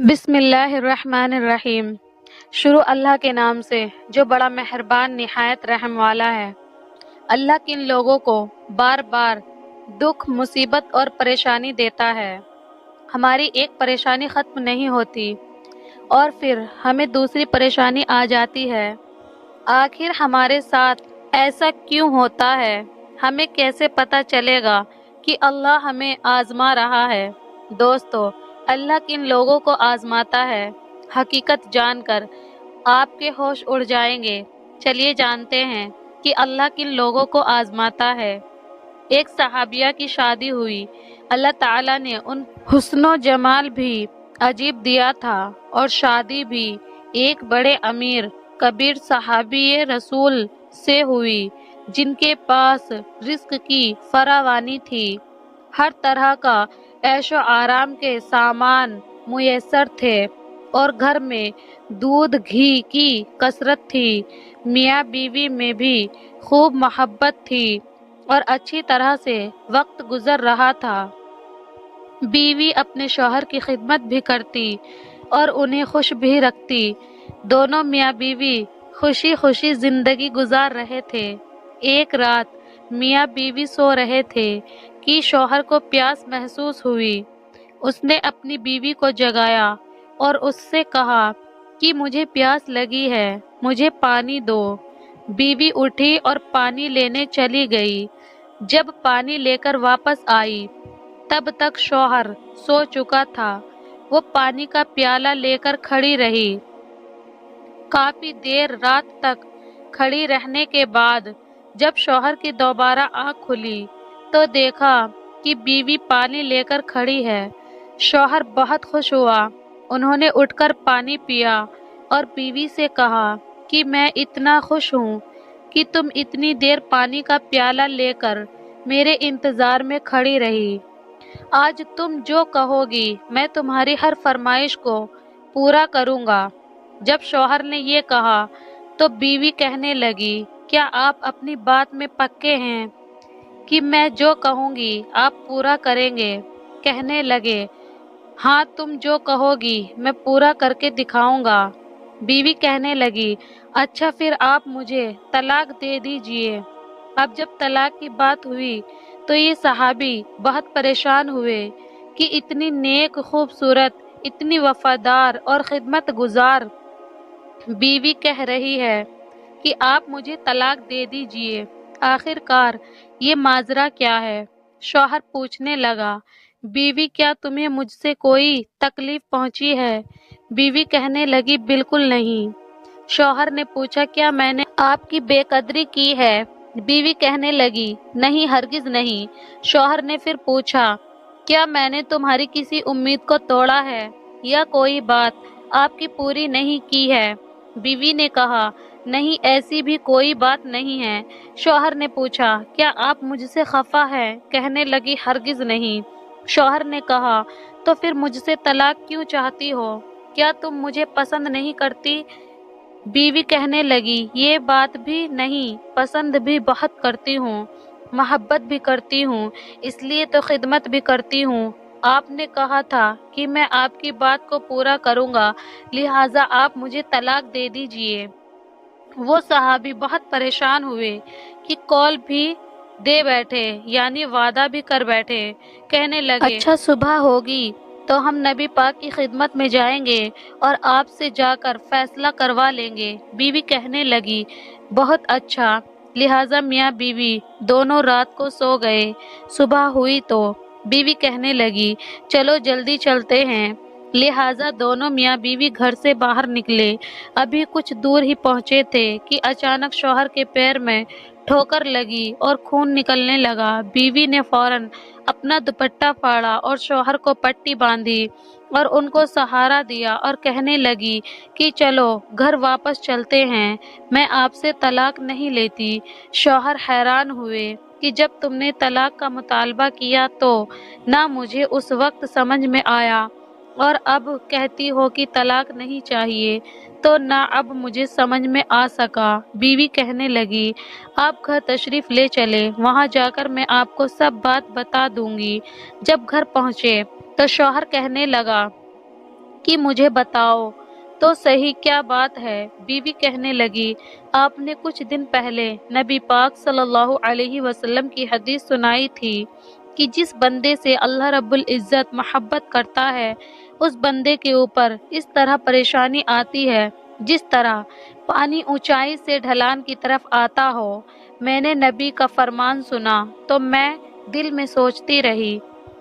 بسم اللہ الرحمن الرحیم۔ شروع اللہ کے نام سے جو بڑا مہربان نہایت رحم والا ہے۔ اللہ کن لوگوں کو بار بار دکھ، مصیبت اور پریشانی دیتا ہے۔ ہماری ایک پریشانی ختم نہیں ہوتی اور پھر ہمیں دوسری پریشانی آ جاتی ہے۔ آخر ہمارے ساتھ ایسا کیوں ہوتا ہے؟ ہمیں کیسے پتہ چلے گا کہ اللہ ہمیں آزما رہا ہے؟ دوستو، اللہ کن لوگوں کو آزماتا ہے، حقیقت جان کر آپ کے ہوش اڑ جائیں گے۔ چلیے جانتے ہیں کہ اللہ کن لوگوں کو آزماتا ہے۔ ایک صحابیہ کی شادی ہوئی۔ اللہ تعالیٰ نے ان حسن و جمال بھی عجیب دیا تھا اور شادی بھی ایک بڑے امیر کبیر صحابی رسول سے ہوئی جن کے پاس رزق کی فراوانی تھی۔ ہر طرح کا عیش و آرام کے سامان میسر تھے اور گھر میں دودھ گھی کی کثرت تھی۔ میاں بیوی میں بھی خوب محبت تھی اور اچھی طرح سے وقت گزر رہا تھا۔ بیوی اپنے شوہر کی خدمت بھی کرتی اور انہیں خوش بھی رکھتی۔ دونوں میاں بیوی خوشی خوشی زندگی گزار رہے تھے۔ ایک رات میاں بیوی سو رہے تھے کہ شوہر کو پیاس محسوس ہوئی۔ اس نے اپنی بیوی کو جگایا اور اس سے کہا کہ مجھے پیاس لگی ہے، مجھے پانی دو۔ بیوی اٹھی اور پانی لینے چلی گئی۔ جب پانی لے کر واپس آئی تب تک شوہر سو چکا تھا۔ وہ پانی کا پیالہ لے کر کھڑی رہی۔ کافی دیر رات تک کھڑی رہنے کے بعد جب شوہر کی دوبارہ آنکھ کھلی تو دیکھا کہ بیوی پانی لے کر کھڑی ہے۔ شوہر بہت خوش ہوا۔ انہوں نے اٹھ کر پانی پیا اور بیوی سے کہا کہ میں اتنا خوش ہوں کہ تم اتنی دیر پانی کا پیالہ لے کر میرے انتظار میں کھڑی رہی۔ آج تم جو کہو گی میں تمہاری ہر فرمائش کو پورا کروں گا۔ جب شوہر نے یہ کہا تو بیوی کہنے لگی، کیا آپ اپنی بات میں پکے ہیں کہ میں جو کہوں گی آپ پورا کریں گے؟ کہنے لگے، ہاں، تم جو کہو گی میں پورا کر کے دکھاؤں گا۔ بیوی کہنے لگی، اچھا پھر آپ مجھے طلاق دے دیجئے۔ اب جب طلاق کی بات ہوئی تو یہ صحابی بہت پریشان ہوئے کہ اتنی نیک، خوبصورت، اتنی وفادار اور خدمت گزار بیوی کہہ رہی ہے کہ آپ مجھے طلاق دے دیجئے۔ آخر کار یہ ماجرا کیا ہے؟ شوہر پوچھنے لگا، بیوی کیا تمہیں مجھ سے کوئی تکلیف پہنچی ہے؟ بیوی کہنے لگی، بالکل نہیں۔ شوہر نے پوچھا، کیا میں نے آپ کی بے قدری کی ہے؟ بیوی کہنے لگی، نہیں، ہرگز نہیں۔ شوہر نے پھر پوچھا، کیا میں نے تمہاری کسی امید کو توڑا ہے یا کوئی بات آپ کی پوری نہیں کی ہے؟ بیوی نے کہا، نہیں، ایسی بھی کوئی بات نہیں ہے۔ شوہر نے پوچھا، کیا آپ مجھ سے خفا ہیں؟ کہنے لگی، ہرگز نہیں۔ شوہر نے کہا، تو پھر مجھ سے طلاق کیوں چاہتی ہو؟ کیا تم مجھے پسند نہیں کرتی؟ بیوی کہنے لگی، یہ بات بھی نہیں، پسند بھی بہت کرتی ہوں، محبت بھی کرتی ہوں، اس لیے تو خدمت بھی کرتی ہوں۔ آپ نے کہا تھا کہ میں آپ کی بات کو پورا کروں گا، لہٰذا آپ مجھے طلاق دے دیجئے۔ وہ صحابی بہت پریشان ہوئے کہ قول بھی دے بیٹھے، یعنی وعدہ بھی کر بیٹھے۔ کہنے لگے، اچھا، صبح ہوگی تو ہم نبی پاک کی خدمت میں جائیں گے اور آپ سے جا کر فیصلہ کروا لیں گے۔ بیوی کہنے لگی، بہت اچھا۔ لہٰذا میاں بیوی دونوں رات کو سو گئے۔ صبح ہوئی تو بیوی کہنے لگی، چلو جلدی چلتے ہیں۔ لہٰذا دونوں میاں بیوی گھر سے باہر نکلے۔ ابھی کچھ دور ہی پہنچے تھے کہ اچانک شوہر کے پیر میں ٹھوکر لگی اور خون نکلنے لگا۔ بیوی نے فوراً اپنا دوپٹہ پھاڑا اور شوہر کو پٹی باندھی اور ان کو سہارا دیا اور کہنے لگی کہ چلو گھر واپس چلتے ہیں، میں آپ سے طلاق نہیں لیتی۔ شوہر حیران ہوئے کہ جب تم نے طلاق کا مطالبہ کیا تو نہ مجھے اس وقت سمجھ میں آیا اور اب کہتی ہو کہ طلاق نہیں چاہیے تو نہ اب مجھے سمجھ میں آ سکا۔ بیوی کہنے لگی، آپ گھر تشریف لے چلے، وہاں جا کر میں آپ کو سب بات بتا دوں گی۔ جب گھر پہنچے تو شوہر کہنے لگا، کہ مجھے بتاؤ تو صحیح کیا بات ہے۔ بیوی کہنے لگی، آپ نے کچھ دن پہلے نبی پاک صلی اللہ علیہ وسلم کی حدیث سنائی تھی کہ جس بندے سے اللہ رب العزت محبت کرتا ہے اس بندے کے اوپر اس طرح پریشانی آتی ہے جس طرح پانی اونچائی سے ڈھلان کی طرف آتا ہو۔ میں نے نبی کا فرمان سنا تو میں دل میں سوچتی رہی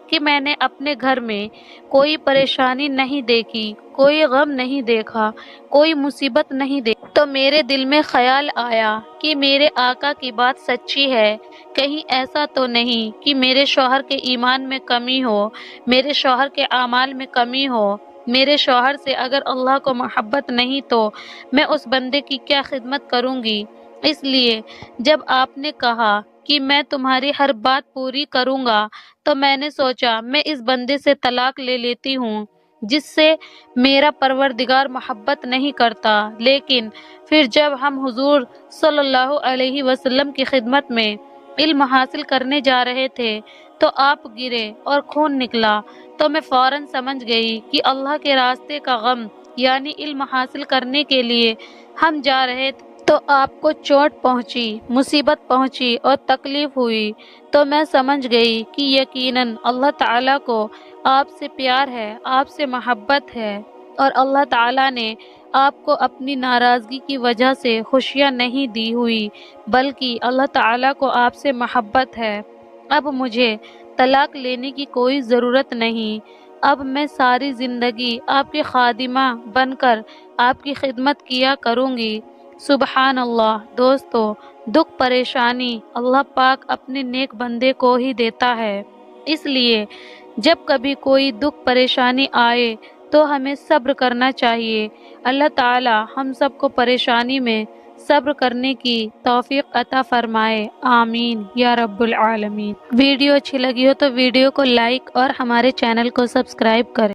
کہ میں نے اپنے گھر میں کوئی پریشانی نہیں دیکھی، کوئی غم نہیں دیکھا، کوئی مصیبت نہیں دیکھی، تو میرے دل میں خیال آیا کہ میرے آقا کی بات سچی ہے، کہیں ایسا تو نہیں کہ میرے شوہر کے ایمان میں کمی ہو، میرے شوہر کے اعمال میں کمی ہو، میرے شوہر سے اگر اللہ کو محبت نہیں تو میں اس بندے کی کیا خدمت کروں گی۔ اس لیے جب آپ نے کہا کہ میں تمہاری ہر بات پوری کروں گا تو میں نے سوچا میں اس بندے سے طلاق لے لیتی ہوں جس سے میرا پروردگار محبت نہیں کرتا۔ لیکن پھر جب ہم حضور صلی اللہ علیہ وسلم کی خدمت میں علم حاصل کرنے جا رہے تھے تو آپ گرے اور خون نکلا، تو میں فوراً سمجھ گئی کہ اللہ کے راستے کا غم یعنی علم حاصل کرنے کے لیے ہم جا رہے تھے، تو آپ کو چوٹ پہنچی، مصیبت پہنچی اور تکلیف ہوئی، تو میں سمجھ گئی کہ یقیناً اللہ تعالیٰ کو آپ سے پیار ہے، آپ سے محبت ہے، اور اللہ تعالیٰ نے آپ کو اپنی ناراضگی کی وجہ سے خوشیاں نہیں دی ہوئی، بلکہ اللہ تعالیٰ کو آپ سے محبت ہے۔ اب مجھے طلاق لینے کی کوئی ضرورت نہیں، اب میں ساری زندگی آپ کی خادمہ بن کر آپ کی خدمت کیا کروں گی۔ سبحان اللہ۔ دوستو، دکھ پریشانی اللہ پاک اپنے نیک بندے کو ہی دیتا ہے، اس لیے جب کبھی کوئی دکھ پریشانی آئے تو ہمیں صبر کرنا چاہیے۔ اللہ تعالی ہم سب کو پریشانی میں صبر کرنے کی توفیق عطا فرمائے، آمین یا رب العالمین۔ ویڈیو اچھی لگی ہو تو ویڈیو کو لائک اور ہمارے چینل کو سبسکرائب کریں۔